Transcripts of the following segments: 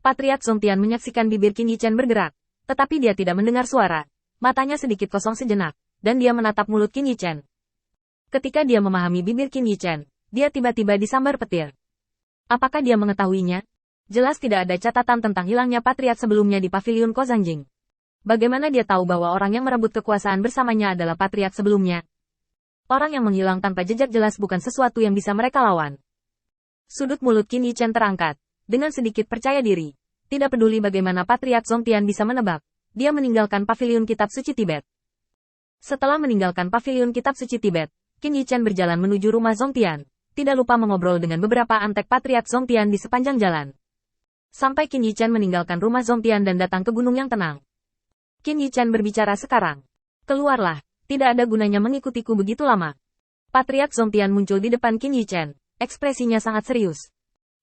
Patriark Zongtian menyaksikan bibir Qin Yichen bergerak, tetapi dia tidak mendengar suara. Matanya sedikit kosong sejenak, dan dia menatap mulut Qin Yichen. Ketika dia memahami bibir Qin Yichen, dia tiba-tiba disambar petir. Apakah dia mengetahuinya? Jelas tidak ada catatan tentang hilangnya Patriark sebelumnya di Paviliun Kozanjing. Bagaimana dia tahu bahwa orang yang merebut kekuasaan bersamanya adalah Patriark sebelumnya? Orang yang menghilang tanpa jejak jelas bukan sesuatu yang bisa mereka lawan. Sudut mulut Qin Yichen terangkat, dengan sedikit percaya diri. Tidak peduli bagaimana Patriark Zongtian bisa menebak, dia meninggalkan Paviliun Kitab Suci Tibet. Setelah meninggalkan Paviliun Kitab Suci Tibet, Qin Yichen berjalan menuju rumah Zongtian, tidak lupa mengobrol dengan beberapa antek Patriark Zongtian di sepanjang jalan. Sampai Qin Yichen meninggalkan rumah Zongtian dan datang ke gunung yang tenang. Qin Yichen berbicara sekarang. Keluarlah, tidak ada gunanya mengikutiku begitu lama. Patriark Zongtian muncul di depan Qin Yichen, ekspresinya sangat serius.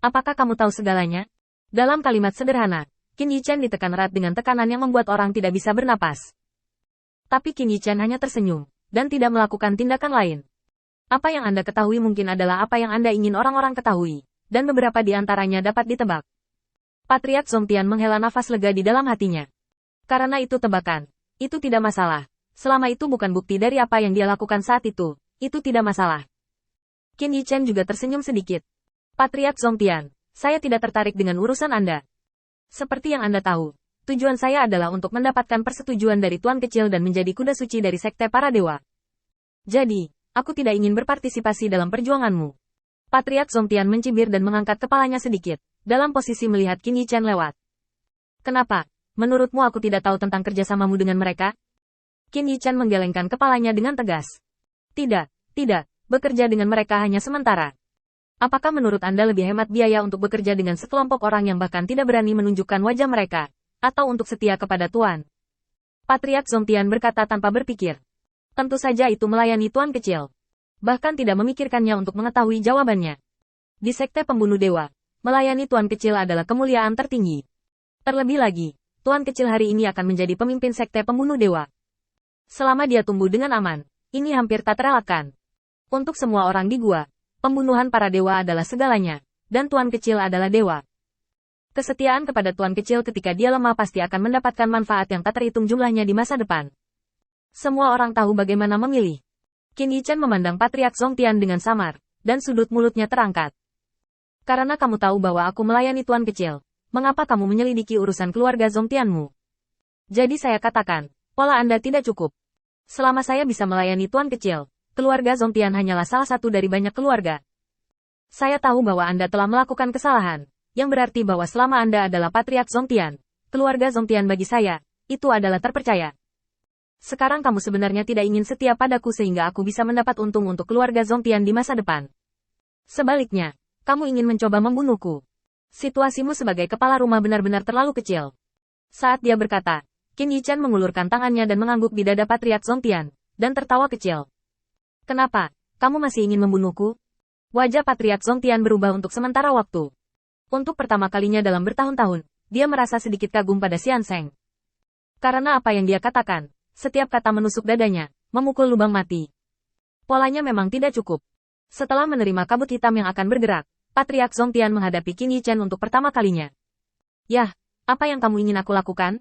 Apakah kamu tahu segalanya? Dalam kalimat sederhana, Qin Yichen ditekan erat dengan tekanan yang membuat orang tidak bisa bernapas. Tapi Qin Yichen hanya tersenyum, dan tidak melakukan tindakan lain. Apa yang Anda ketahui mungkin adalah apa yang Anda ingin orang-orang ketahui, dan beberapa di antaranya dapat ditebak. Patriark Zongtian menghela nafas lega di dalam hatinya. Karena itu tebakan. Itu tidak masalah. Selama itu bukan bukti dari apa yang dia lakukan saat itu tidak masalah. Qin Yichen juga tersenyum sedikit. Patriark Zongtian, saya tidak tertarik dengan urusan Anda. Seperti yang Anda tahu, tujuan saya adalah untuk mendapatkan persetujuan dari Tuan Kecil dan menjadi kuda suci dari Sekte Para Dewa. Jadi, aku tidak ingin berpartisipasi dalam perjuanganmu. Patriark Zongtian mencibir dan mengangkat kepalanya sedikit, dalam posisi melihat Qin Yichen lewat. Kenapa? Menurutmu aku tidak tahu tentang kerjasamamu dengan mereka? Qin Yichen menggelengkan kepalanya dengan tegas. Tidak, bekerja dengan mereka hanya sementara. Apakah menurut Anda lebih hemat biaya untuk bekerja dengan sekelompok orang yang bahkan tidak berani menunjukkan wajah mereka, atau untuk setia kepada Tuan? Patriark Zongtian berkata tanpa berpikir. Tentu saja itu melayani Tuan Kecil. Bahkan tidak memikirkannya untuk mengetahui jawabannya. Di Sekte Pembunuh Dewa, melayani Tuan Kecil adalah kemuliaan tertinggi. Terlebih lagi, Tuan Kecil hari ini akan menjadi pemimpin Sekte Pembunuh Dewa. Selama dia tumbuh dengan aman, ini hampir tak terelakkan. Untuk semua orang di gua, pembunuhan para dewa adalah segalanya, dan Tuan Kecil adalah dewa. Kesetiaan kepada Tuan Kecil ketika dia lemah pasti akan mendapatkan manfaat yang tak terhitung jumlahnya di masa depan. Semua orang tahu bagaimana memilih. Qin Yichen memandang Patriark Zongtian dengan samar, dan sudut mulutnya terangkat. Karena kamu tahu bahwa aku melayani Tuan Kecil, mengapa kamu menyelidiki urusan keluarga Zongtianmu? Jadi saya katakan, pola Anda tidak cukup. Selama saya bisa melayani Tuan Kecil, keluarga Zongtian hanyalah salah satu dari banyak keluarga. Saya tahu bahwa Anda telah melakukan kesalahan, yang berarti bahwa selama Anda adalah Patriark Zongtian, keluarga Zongtian bagi saya, itu adalah terpercaya. Sekarang kamu sebenarnya tidak ingin setia padaku sehingga aku bisa mendapat untung untuk keluarga Zongtian di masa depan. Sebaliknya, kamu ingin mencoba membunuhku. Situasimu sebagai kepala rumah benar-benar terlalu kecil. Saat dia berkata, Qin Yichen mengulurkan tangannya dan mengangguk di dada Patriark Zongtian, dan tertawa kecil. Kenapa? Kamu masih ingin membunuhku? Wajah Patriark Zongtian berubah untuk sementara waktu. Untuk pertama kalinya dalam bertahun-tahun, dia merasa sedikit kagum pada Xian Sheng. Karena apa yang dia katakan, setiap kata menusuk dadanya, memukul lubang mati. Polanya memang tidak cukup. Setelah menerima kabut hitam yang akan bergerak, Patriark Zongtian menghadapi Qin Yichen untuk pertama kalinya. Yah, apa yang kamu ingin aku lakukan?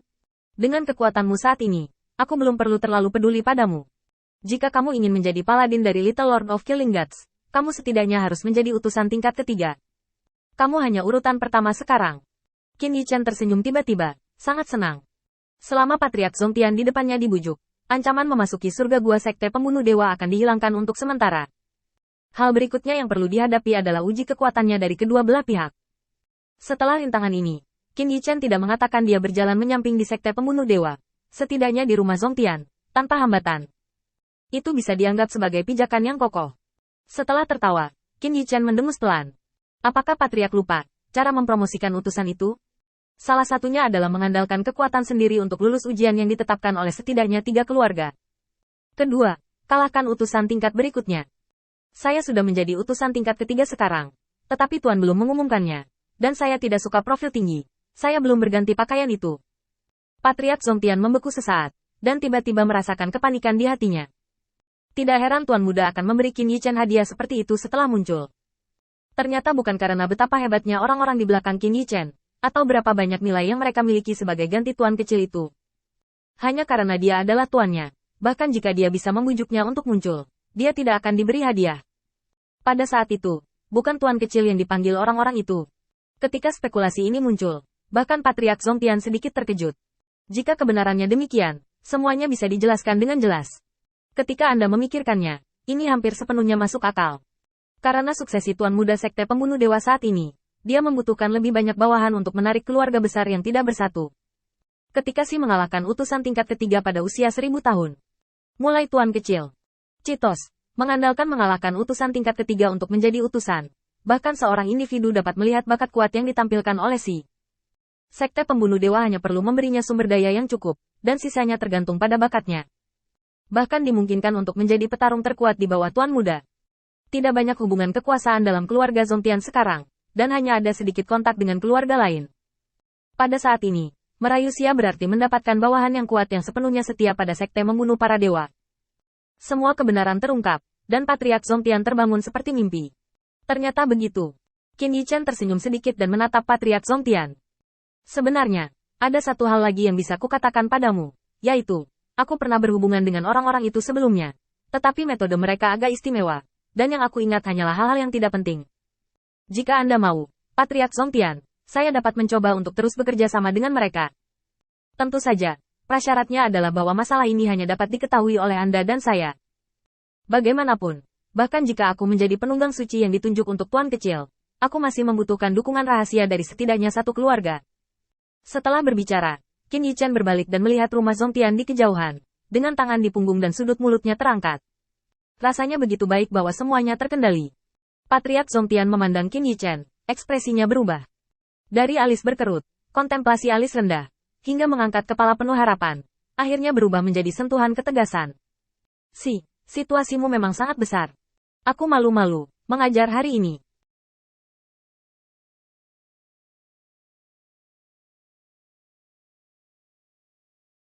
Dengan kekuatanmu saat ini, aku belum perlu terlalu peduli padamu. Jika kamu ingin menjadi paladin dari Little Lord of Killing Gods, kamu setidaknya harus menjadi utusan tingkat ketiga. Kamu hanya urutan pertama sekarang. Qin Yichen tersenyum tiba-tiba, sangat senang. Selama Patriark Zongtian di depannya dibujuk, ancaman memasuki surga gua Sekte Pembunuh Dewa akan dihilangkan untuk sementara. Hal berikutnya yang perlu dihadapi adalah uji kekuatannya dari kedua belah pihak. Setelah rintangan ini, Qin Yichen tidak mengatakan dia berjalan menyamping di Sekte Pembunuh Dewa, setidaknya di rumah Zongtian, tanpa hambatan. Itu bisa dianggap sebagai pijakan yang kokoh. Setelah tertawa, Qin Yichen mendengus pelan. Apakah Patriark lupa cara mempromosikan utusan itu? Salah satunya adalah mengandalkan kekuatan sendiri untuk lulus ujian yang ditetapkan oleh setidaknya 3 keluarga. Kedua, kalahkan utusan tingkat berikutnya. Saya sudah menjadi utusan tingkat ketiga sekarang, tetapi Tuan belum mengumumkannya, dan saya tidak suka profil tinggi. Saya belum berganti pakaian itu. Patriark Zongtian membeku sesaat, dan tiba-tiba merasakan kepanikan di hatinya. Tidak heran Tuan Muda akan memberi Qin Yichen hadiah seperti itu setelah muncul. Ternyata bukan karena betapa hebatnya orang-orang di belakang Qin Yichen, Atau berapa banyak nilai yang mereka miliki sebagai ganti tuan kecil itu. Hanya karena dia adalah tuannya. Bahkan jika dia bisa membujuknya untuk muncul, dia tidak akan diberi hadiah. Pada saat itu, bukan tuan kecil yang dipanggil orang-orang itu. Ketika spekulasi ini muncul, bahkan Patriark Zongtian sedikit terkejut. Jika kebenarannya demikian, semuanya bisa dijelaskan dengan jelas. Ketika Anda memikirkannya, ini hampir sepenuhnya masuk akal. Karena suksesi tuan muda sekte pembunuh dewa saat ini, dia membutuhkan lebih banyak bawahan untuk menarik keluarga besar yang tidak bersatu. Ketika Si mengalahkan utusan tingkat ketiga pada usia 1000 tahun. Mulai tuan kecil. Citos, mengandalkan mengalahkan utusan tingkat ketiga untuk menjadi utusan. Bahkan seorang individu dapat melihat bakat kuat yang ditampilkan oleh Si. Sekte pembunuh dewa hanya perlu memberinya sumber daya yang cukup, dan sisanya tergantung pada bakatnya. Bahkan dimungkinkan untuk menjadi petarung terkuat di bawah tuan muda. Tidak banyak hubungan kekuasaan dalam keluarga Zongtian sekarang, dan hanya ada sedikit kontak dengan keluarga lain. Pada saat ini, merayu Xia berarti mendapatkan bawahan yang kuat yang sepenuhnya setia pada sekte membunuh para dewa. Semua kebenaran terungkap, dan Patriark Zongtian terbangun seperti mimpi. Ternyata begitu. Qin Yichen tersenyum sedikit dan menatap Patriark Zongtian. Sebenarnya, ada satu hal lagi yang bisa kukatakan padamu, yaitu, aku pernah berhubungan dengan orang-orang itu sebelumnya. Tetapi metode mereka agak istimewa, dan yang aku ingat hanyalah hal-hal yang tidak penting. Jika Anda mau, Patriark Zongtian, saya dapat mencoba untuk terus bekerja sama dengan mereka. Tentu saja, prasyaratnya adalah bahwa masalah ini hanya dapat diketahui oleh Anda dan saya. Bagaimanapun, bahkan jika aku menjadi penunggang suci yang ditunjuk untuk tuan kecil, aku masih membutuhkan dukungan rahasia dari setidaknya satu keluarga. Setelah berbicara, Qin Yichen berbalik dan melihat rumah Zongtian di kejauhan, dengan tangan di punggung dan sudut mulutnya terangkat. Rasanya begitu baik bahwa semuanya terkendali. Patriark Zongtian memandang Qin Yichen, ekspresinya berubah. Dari alis berkerut, kontemplasi alis rendah, hingga mengangkat kepala penuh harapan, akhirnya berubah menjadi sentuhan ketegasan. Si, situasimu memang sangat besar. Aku malu-malu, mengajar hari ini.